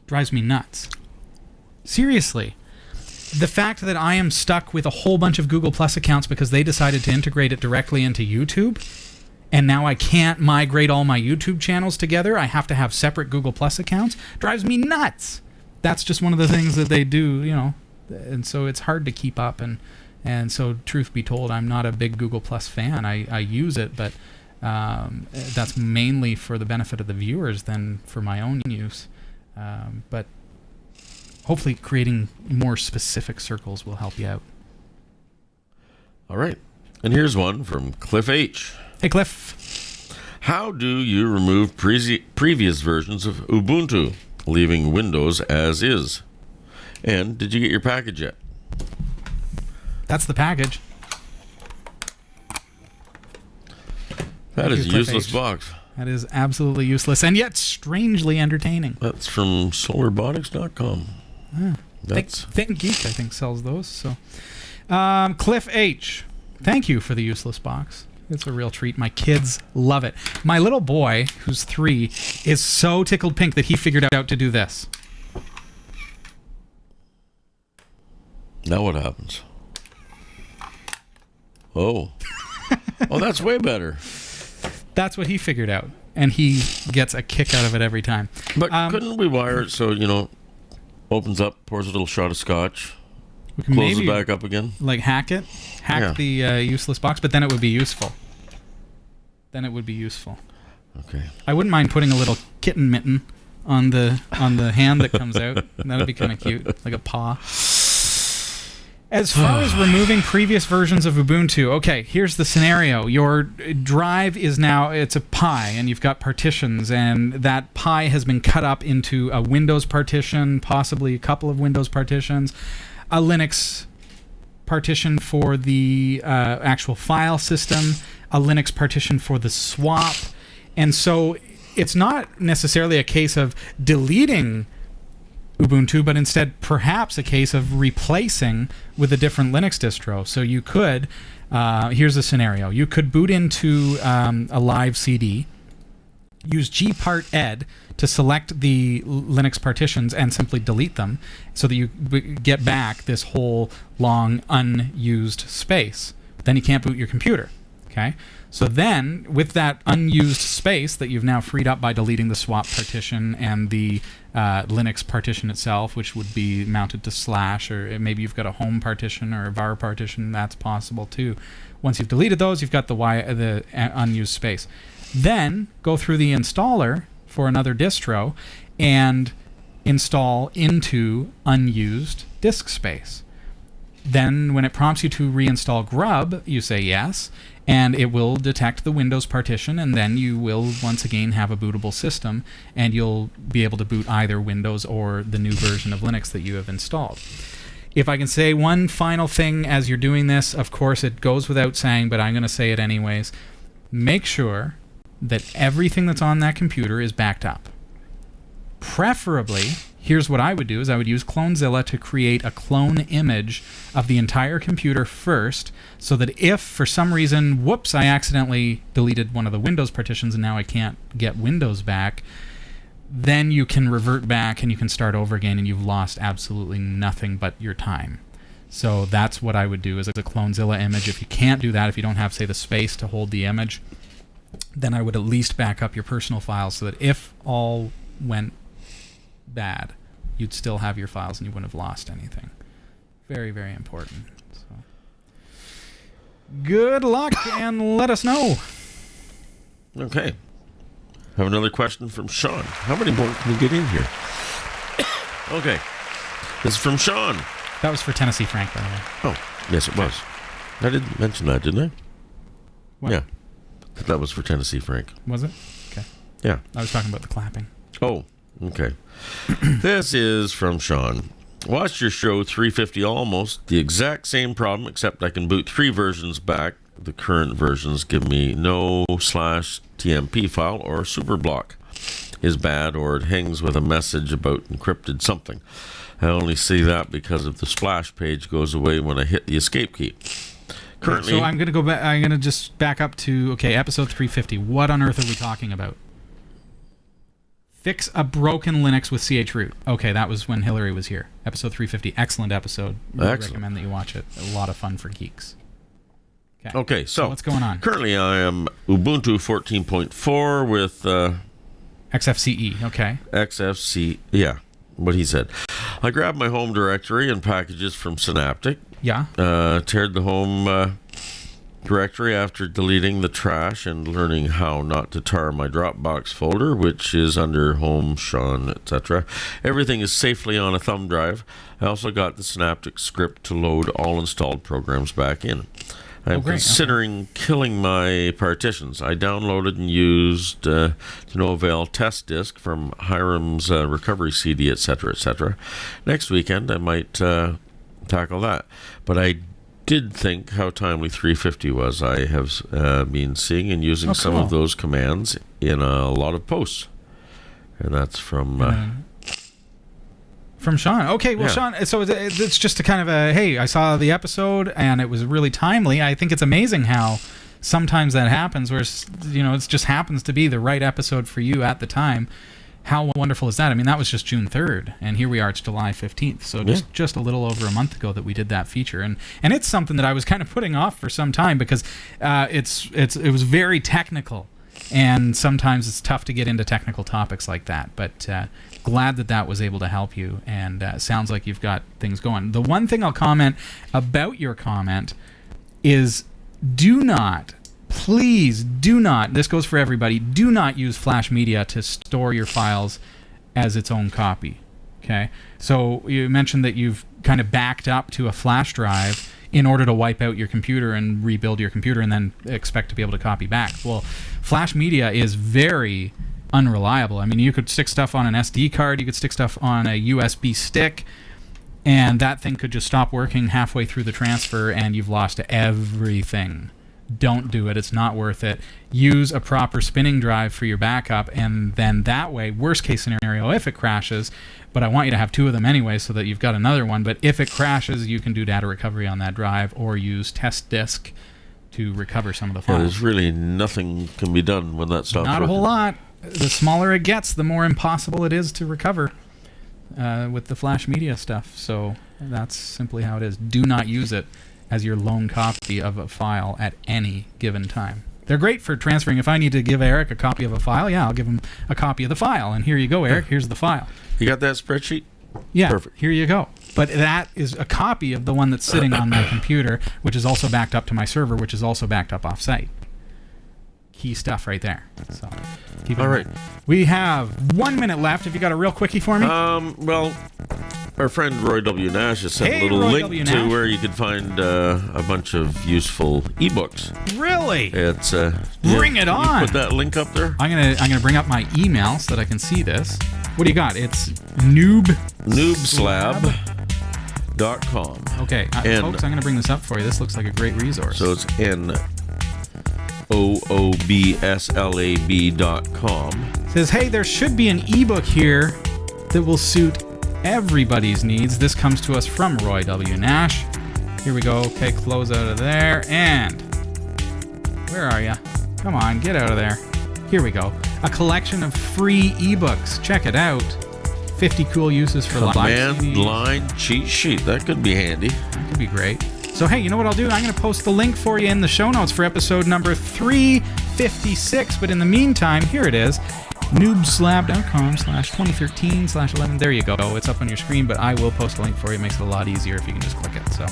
Drives me nuts. Seriously. The fact that I am stuck with a whole bunch of Google Plus accounts because they decided to integrate it directly into YouTube, and now I can't migrate all my YouTube channels together, I have to have separate Google Plus accounts, drives me nuts. That's just one of the things that they do, and so it's hard to keep up, and so truth be told, I'm not a big Google Plus fan. I use it, but that's mainly for the benefit of the viewers than for my own use. But hopefully creating more specific circles will help you out. All right. And here's one from Cliff H. Hey, Cliff. How do you remove previous versions of Ubuntu, leaving Windows as is? And did you get your package yet? That's the package. That is a useless box. That is absolutely useless and yet strangely entertaining. That's from solarbotics.com. Think Geek, I think, sells those. So, Cliff H, thank you for the useless box. It's a real treat. My kids love it. My little boy, who's 3, is so tickled pink that he figured out to do this. Now what happens? Oh. Oh, that's way better. That's what he figured out, and he gets a kick out of it every time. But couldn't we wire it so, opens up, pours a little shot of scotch, closes it back up again? Like hack the useless box, but then it would be useful. Okay. I wouldn't mind putting a little kitten mitten on the hand that comes out. That would be kind of cute, like a paw. As far as removing previous versions of Ubuntu, okay, here's the scenario. Your drive is now, it's a pie, and you've got partitions, and that pie has been cut up into a Windows partition, possibly a couple of Windows partitions, a Linux partition for the actual file system, a Linux partition for the swap, and so it's not necessarily a case of deleting Ubuntu, but instead perhaps a case of replacing with a different Linux distro. So you could, here's a scenario. You could boot into a live CD, use gpart-ed to select the Linux partitions and simply delete them so that you get back this whole long unused space. Then you can't boot your computer. Okay? So then, with that unused space that you've now freed up by deleting the swap partition and the Linux partition itself, which would be mounted to /, or maybe you've got a home partition or a var partition, that's possible too. Once you've deleted those, you've got the unused space. Then, go through the installer for another distro and install into unused disk space. Then, when it prompts you to reinstall grub, you say yes, and it will detect the Windows partition, and then you will once again have a bootable system, and you'll be able to boot either Windows or the new version of Linux that you have installed. If I can say one final thing as you're doing this, of course it goes without saying, but I'm going to say it anyways, make sure that everything that's on that computer is backed up. Preferably, here's what I would do, is I would use Clonezilla to create a clone image of the entire computer first, so that if, for some reason, whoops, I accidentally deleted one of the Windows partitions and now I can't get Windows back, then you can revert back and you can start over again and you've lost absolutely nothing but your time. So that's what I would do, is a Clonezilla image. If you can't do that, if you don't have, say, the space to hold the image, then I would at least back up your personal files so that if all went bad, you'd still have your files and you wouldn't have lost anything. Very, very important. So, good luck and let us know. Okay. Have another question from Sean. How many more can we get in here? Okay. This is from Sean. That was for Tennessee Frank, by the way. Oh, yes, it was. I didn't mention that, didn't I? What? Yeah. That was for Tennessee Frank. Was it? Okay. Yeah. I was talking about the clapping. Oh, okay. This is from Sean. Watched your show 350 almost. The exact same problem, except I can boot 3 versions back. The current versions give me no /TMP file or superblock is bad, or it hangs with a message about encrypted something. I only see that because of the splash page goes away when I hit the escape key. Currently, so I'm going to go back. I'm going to just back up to, episode 350. What on earth are we talking about? Fix a broken Linux with chroot. Okay, that was when Hillary was here. Episode 350. Excellent episode. I recommend that you watch it. A lot of fun for geeks. Okay, so what's going on? Currently, I am Ubuntu 14.4 with XFCE. Okay. XFC. Yeah, what he said. I grabbed my home directory and packages from Synaptic. Yeah. Teared the home directory after deleting the trash and learning how not to tar my Dropbox folder, which is under Home, Sean, etc. Everything is safely on a thumb drive. I also got the Synaptic script to load all installed programs back in. I'm considering killing my partitions. I downloaded and used to no avail test disk from Hiram's recovery CD, etc., etc. Next weekend, I might tackle that. But I did think how timely 350 was. I have been seeing and using some of those commands in a lot of posts. And that's from... From Sean. Okay, well, yeah. Sean, so it's just a kind of a, hey, I saw the episode and it was really timely. I think it's amazing how sometimes that happens where, it just happens to be the right episode for you at the time. How wonderful is that? I mean, that was just June 3rd, and here we are, it's July 15th. So just a little over a month ago that we did that feature. And it's something that I was kind of putting off for some time because it was very technical. And sometimes it's tough to get into technical topics like that. But glad that was able to help you. And sounds like you've got things going. The one thing I'll comment about your comment is please do not, this goes for everybody, do not use Flash Media to store your files as its own copy. Okay? So you mentioned that you've kind of backed up to a flash drive in order to wipe out your computer and rebuild your computer and then expect to be able to copy back. Well, Flash Media is very unreliable. I mean, you could stick stuff on an SD card, you could stick stuff on a USB stick, and that thing could just stop working halfway through the transfer and you've lost everything. Don't do it. It's not worth it. Use a proper spinning drive for your backup, and then that way, worst case scenario, if it crashes, but I want you to have 2 of them anyway so that you've got another one, but if it crashes, you can do data recovery on that drive or use test disk to recover some of the files. Yeah, there's really nothing can be done when that stops Not working. A whole lot. The smaller it gets, the more impossible it is to recover with the Flash Media stuff. So that's simply how it is. Do not use it as your lone copy of a file at any given time. They're great for transferring. If I need to give Eric a copy of a file, I'll give him a copy of the file. And here you go, Eric. Here's the file. You got that spreadsheet? Yeah. Perfect. Here you go. But that is a copy of the one that's sitting on my computer, which is also backed up to my server, which is also backed up off-site. Key stuff right there. So, keep it. All right. We have 1 minute left. Have you got a real quickie for me? Well, our friend Roy W. Nash has sent a little link to where you could find a bunch of useful ebooks. Really? It's bring it on. Put that link up there. I'm gonna bring up my email so that I can see this. What do you got? It's noobslab.com. Okay, folks, I'm gonna bring this up for you. This looks like a great resource. So it's noobslab.com. It says, hey, there should be an ebook here that will suit everybody's needs. This comes to us from Roy W. Nash. Here we go. Okay, close out of there. And where are you? Come on, get out of there. Here we go. A collection of free ebooks. Check it out. 50 cool uses for live Command TV. line cheat sheet. That could be handy. That could be great. So, hey, you know what I'll do? I'm going to post the link for you in the show notes for episode number 356. But in the meantime, here it is. noobslab.com/2013/11. There you go. It's up on your screen, but I will post a link for you. It makes it a lot easier if you can just click it. So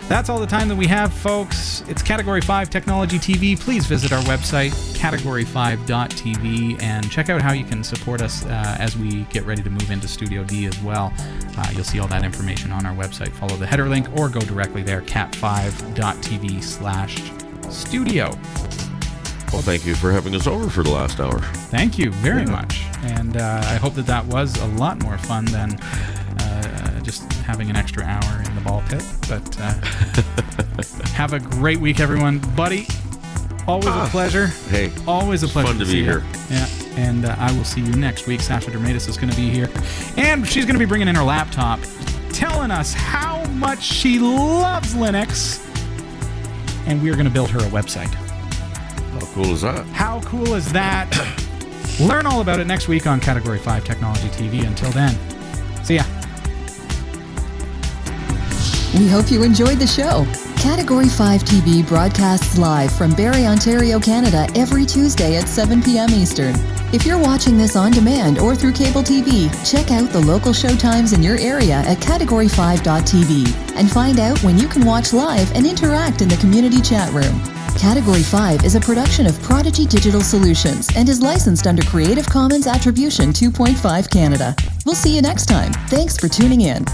that's all the time that we have, folks. It's Category 5 Technology TV. Please visit our website, category5.tv, and check out how you can support us as we get ready to move into Studio D as well. You'll see all that information on our website. Follow the header link or go directly there, cat5.tv/studio. Well, thank you for having us over for the last hour. Thank you very much. And I hope that was a lot more fun than just having an extra hour in the ball pit. But have a great week, everyone. Buddy, always a pleasure. Hey, always a pleasure. Fun to be here. Yeah, and I will see you next week. Sasha Dermatis is going to be here. And she's going to be bringing in her laptop, telling us how much she loves Linux. And we're going to build her a website. How cool is that? How cool is that? Learn all about it next week on Category 5 Technology TV. Until then, see ya. We hope you enjoyed the show. Category 5 TV broadcasts live from Barrie, Ontario, Canada every Tuesday at 7 p.m. Eastern. If you're watching this on demand or through cable TV, check out the local show times in your area at category5.tv and find out when you can watch live and interact in the community chat room. Category 5 is a production of Prodigy Digital Solutions and is licensed under Creative Commons Attribution 2.5 Canada. We'll see you next time. Thanks for tuning in.